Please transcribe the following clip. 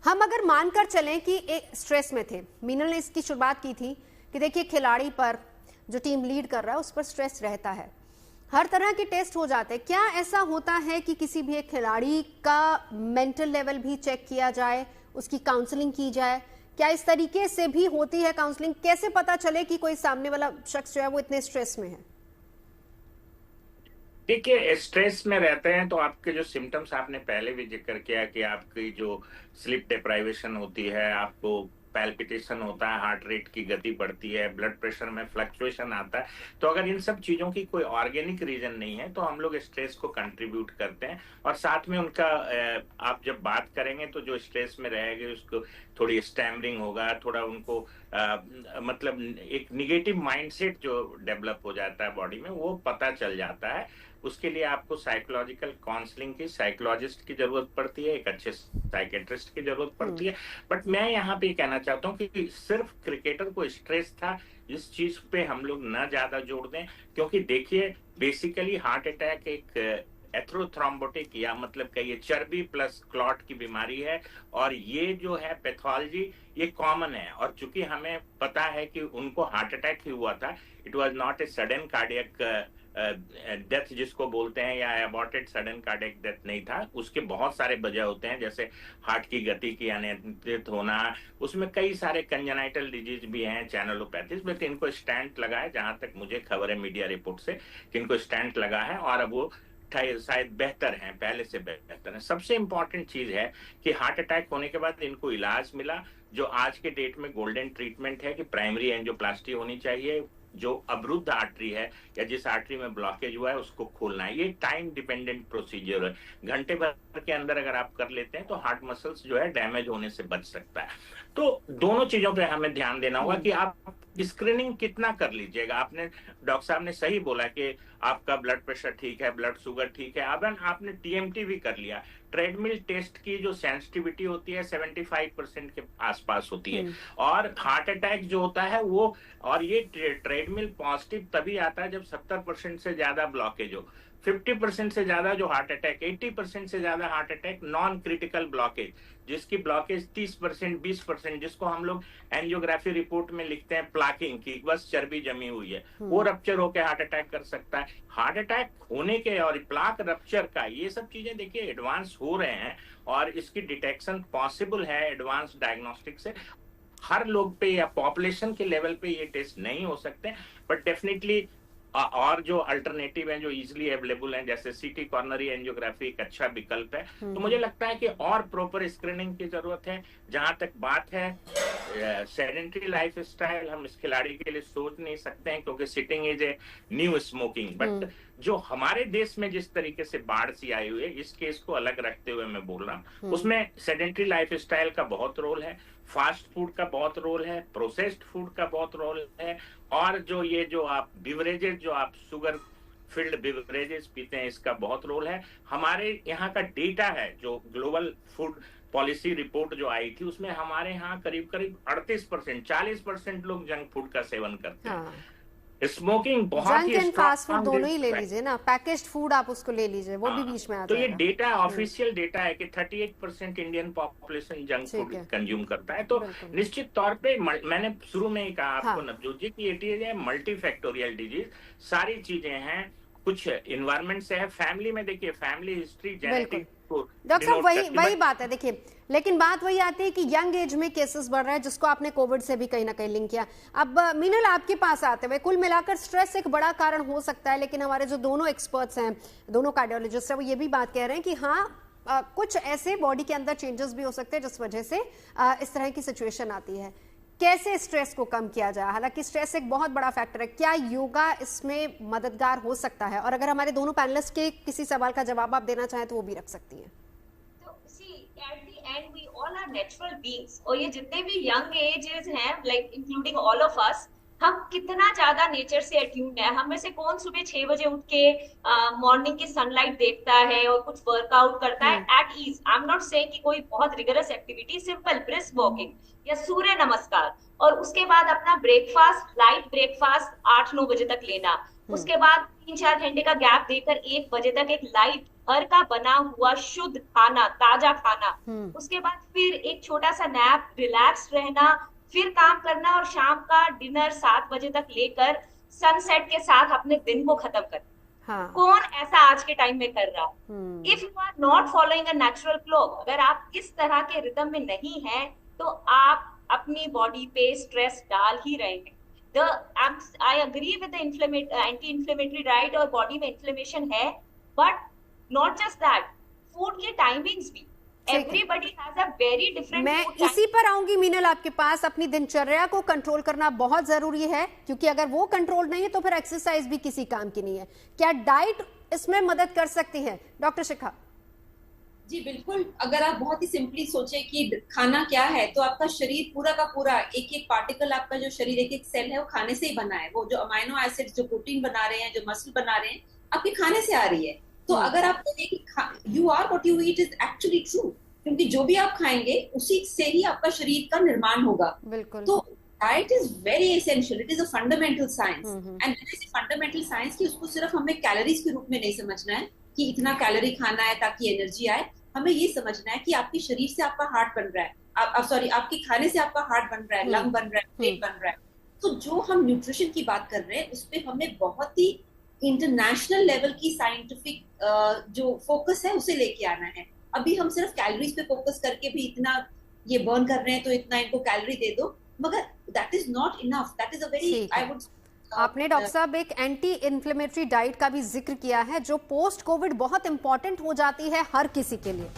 हम अगर मानकर चलें कि एक स्ट्रेस में थे, मीनल ने इसकी शुरुआत की थी कि देखिए खिलाड़ी पर, जो टीम लीड कर रहा है उस पर स्ट्रेस रहता है, हर तरह के टेस्ट हो जाते हैं। क्या ऐसा होता है कि किसी भी एक खिलाड़ी का मेंटल लेवल भी चेक किया जाए, उसकी काउंसलिंग की जाए? क्या इस तरीके से भी होती है काउंसलिंग? कैसे पता चले कि कोई सामने वाला शख्स जो है वो इतने स्ट्रेस में है? देखिए, स्ट्रेस में रहते हैं तो आपके जो सिम्टम्स आपने पहले भी जिक्र किया कि आपकी जो स्लीप डिप्राइवेशन होती है, आपको पैल्पिटेशन होता है, हार्ट रेट की गति बढ़ती है, ब्लड प्रेशर में फ्लक्चुएशन आता है। तो अगर इन सब चीजों की कोई ऑर्गेनिक रीजन नहीं है तो हम लोग स्ट्रेस को कंट्रीब्यूट करते हैं। और साथ में उनका आप जब बात करेंगे तो जो स्ट्रेस में रहेंगे उसको थोड़ी स्टैमरिंग होगा, थोड़ा उनको मतलब एक निगेटिव माइंडसेट जो डेवलप हो जाता है बॉडी में, वो पता चल जाता है। उसके लिए आपको साइकोलॉजिकल काउंसलिंग की, साइकोलॉजिस्ट की जरूरत पड़ती है, एक अच्छे साइकेट्रिस्ट की जरूरत पड़ती है। बट मैं यहाँ पे कहना चाहता हूँ कि सिर्फ क्रिकेटर को स्ट्रेस था, इस चीज पे हम लोग न ज्यादा जोड़ दें। क्योंकि देखिए, बेसिकली हार्ट अटैक एक एथ्रोथ्रोम्बोटिक या मतलब कहिए चर्बी प्लस क्लॉट की बीमारी है। और ये जो है पैथोलॉजी, ये कॉमन है। और चूंकि हमें पता है कि उनको हार्ट अटैक ही हुआ था, it was not a sudden cardiac death जिसको बोलते हैं, या अबॉर्टेड सडन कार्डियक डेथ नहीं था। उसके बहुत सारे वजह होते हैं, जैसे हार्ट की गति की अनियंत्रित होना, उसमें कई सारे कंजेनाइटल डिजीज भी हैं, चैनलोपैथीज में। इनको स्टेंट लगा है, जहां तक मुझे खबर है मीडिया रिपोर्ट से, कि इनको स्टेंट लगा है और अब वो शायद बेहतर हैं, पहले से बेहतर है। सबसे इंपॉर्टेंट चीज है कि हार्ट अटैक होने के बाद इनको इलाज मिला, जो आज के डेट में गोल्डन ट्रीटमेंट है कि प्राइमरी एंजियोप्लास्टी होनी चाहिए। जो अवरुद्ध आर्टरी है या जिस आर्टरी में ब्लॉकेज हुआ है उसको खोलना है। ये टाइम डिपेंडेंट प्रोसीजर है, घंटे भर के अंदर अगर आप कर लेते हैं तो हार्ट मसल्स जो है डैमेज होने से बच सकता है। तो दोनों चीजों पे हमें ध्यान देना होगा कि आप स्क्रीनिंग कितना कर लीजिएगा। आपने, डॉक्टर साहब ने सही बोला कि आपका ब्लड प्रेशर ठीक है, ब्लड शुगर ठीक है। अब आपने टीएमटी भी कर लिया, ट्रेडमिल टेस्ट की जो सेंसिटिविटी होती है 75% के आसपास होती है। और हार्ट अटैक जो होता है वो, और ये ट्रेडमिल पॉजिटिव तभी आता है जब 70% से ज्यादा ब्लॉकेज हो, 50% से ज्यादा जो हार्ट अटैक, 80% से ज्यादा heart attack non critical blockage, जिसकी ब्लॉकेज 30% 20%, जिसको हम लोग एंजियोग्राफी रिपोर्ट में लिखते हैं प्लाकिंग की, बस चर्बी जमी हुई है, वो रप्चर होकर हार्ट अटैक कर सकता है। हार्ट अटैक होने के और प्लाक रप्चर का, ये सब चीजें देखिए एडवांस हो रहे हैं और इसकी डिटेक्शन पॉसिबल है एडवांस डायग्नोस्टिक से। हर लोग पे या पॉपुलेशन के लेवल पे ये टेस्ट नहीं हो सकते, बट डेफिनेटली और जो अल्टरनेटिव है जो इजीली अवेलेबल है, जैसे सीटी कॉर्नरी एंजियोग्राफी एक अच्छा विकल्प है। तो मुझे लगता है कि और प्रॉपर स्क्रीनिंग की जरूरत है। जहां तक बात है सेडेंटरी लाइफ स्टाइल, हम इस खिलाड़ी के लिए सोच नहीं सकते हैं क्योंकि sitting is a new smoking. But जो हमारे देश में जिस तरीके से बाढ़ सी आई हुई है, इस केस को अलग रखते हुए मैं बोल रहा हूँ, उसमें सेडेंटरी लाइफ स्टाइल का बहुत रोल है, फास्ट फूड का बहुत रोल है, प्रोसेस्ड फूड का बहुत रोल है, और जो ये जो आप बिवरेजेस, जो आप शुगर फील्ड बिवरेजेस पीते हैं, इसका बहुत रोल है। हमारे यहाँ का डेटा है, जो ग्लोबल फूड पॉलिसी रिपोर्ट जो आई थी, उसमें हमारे यहाँ करीब करीब 38% 40% लोग जंक फूड का सेवन करते हैं। स्मोकिंग बहुत junk he and fast food strong दोनों ही ले लीजिए ना, पैकेज्ड फूड आप उसको ले लीजिए, वो भी बीच में आ तो ये जाएगा। डेटा, ऑफिशियल डेटा है कि 38% Indian population junk food consume करता है। तो निश्चित तौर पे मैंने शुरू में ही कहा आपको नवजोत जी कि ये है मल्टी फैक्टोरियल डिजीज, सारी चीजें हैं, कुछ इन्वायरमेंट से है, फैमिली में देखिए, फैमिली हिस्ट्री, जेनेटिक। डॉक्टर साहब वही बात है, देखिए लेकिन बात वही आती है कि यंग एज में केसेस बढ़ रहे हैं, जिसको आपने कोविड से भी कहीं ना कहीं लिंक किया। अब मीनल, आपके पास आते हुए, कुल मिलाकर स्ट्रेस एक बड़ा कारण हो सकता है, लेकिन हमारे जो दोनों एक्सपर्ट्स हैं, दोनों कार्डियोलॉजिस्ट हैं, वो ये भी बात कह रहे हैं कि हाँ कुछ ऐसे बॉडी के अंदर चेंजेस भी हो सकते हैं जिस वजह से इस तरह की सिचुएशन आती है। कैसे स्ट्रेस को कम किया जाए? हालांकि स्ट्रेस एक बहुत बड़ा फैक्टर है, क्या योगा इसमें मददगार हो सकता है? और अगर हमारे दोनों पैनलिस्ट के किसी सवाल का जवाब आप देना चाहें तो वो भी रख सकती हैं। At the end we all are natural beings, और ये जितने भी यंग एजेस हैं, like including all of us, हम कितना ज्यादा नेचर से अट्यून्ड है। हम में से कौन सुबह 6 बजे उठ के मॉर्निंग की सनलाइट देखता है और कुछ वर्कआउट करता है at ease? I am not saying कि कोई बहुत rigorous activity, simple brisk walking या सूर्य नमस्कार, और उसके बाद अपना ब्रेकफास्ट, लाइट ब्रेकफास्ट 8-9 बजे तक लेना, उसके बाद 3-4 घंटे का गैप देकर 1 बजे तक एक लाइट घर का बना हुआ शुद्ध खाना, ताजा खाना, उसके बाद फिर एक छोटा सा नैप, रिलैक्स रहना, फिर काम करना और शाम का डिनर 7 बजे तक लेकर सनसेट के साथ अपने दिन को खत्म करना। हाँ। कौन ऐसा आज के टाइम में कर रहा है? If you are not following a natural clock, अगर आप इस तरह के रिदम में नहीं हैं, तो आप अपनी बॉडी पे स्ट्रेस डाल ही रहे हैं। I agree with the anti inflammatory diet, और बॉडी में इन्फ्लेमेशन है, but not just that, food की टाइमिंग्स भी, everybody has a very different. मैं इसी पर आऊंगी मीनल आपके पास। अपनी दिनचर्या को कंट्रोल करना बहुत जरूरी है, क्योंकि अगर वो कंट्रोल नहीं है तो फिर एक्सरसाइज भी किसी काम की नहीं है। क्या डाइट इसमें मदद कर सकती है, डॉक्टर शिखा? जी बिल्कुल। अगर आप बहुत ही सिंपली सोचे कि खाना क्या है, तो आपका शरीर पूरा का पूरा, एक एक पार्टिकल, आपका जो शरीर, एक एक सेल है, वो खाने से ही बना है। वो जो अमाइनो एसिड्स, जो प्रोटीन बना रहे हैं, जो मसल बना रहे हैं, आपके खाने से आ रही है। तो अगर आप कहें कि you are what you eat is actually true, क्योंकि जो भी आप खाएंगे उसी से ही आपका शरीर का निर्माण होगा। बिल्कुल। तो diet is very essential, it is a fundamental science. And fundamental science की उसको सिर्फ हमें कैलोरीज के रूप में नहीं समझना है कि इतना कैलोरी खाना है ताकि एनर्जी आए। हमें ये समझना है कि आपके शरीर से आपका हार्ट बन रहा है, सॉरी, आपके खाने से आपका हार्ट बन रहा है, लंग बन रहा है, पेट बन रहा है। तो जो हम न्यूट्रिशन की बात कर रहे हैं, उस पर हमें बहुत ही इंटरनेशनल लेवल की साइंटिफिक जो फोकस है उसे लेके आना है। अभी हम सिर्फ कैलोरीज पे फोकस करके भी इतना ये बर्न कर रहे हैं, तो इतना इनको कैलोरी दे दो, मगर that is not enough. That is a very, I would, आपने डॉक्टर साहब एक एंटी इन्फ्लेमेटरी डाइट का भी जिक्र किया है, जो पोस्ट कोविड बहुत इंपॉर्टेंट हो जाती है हर किसी के लिए।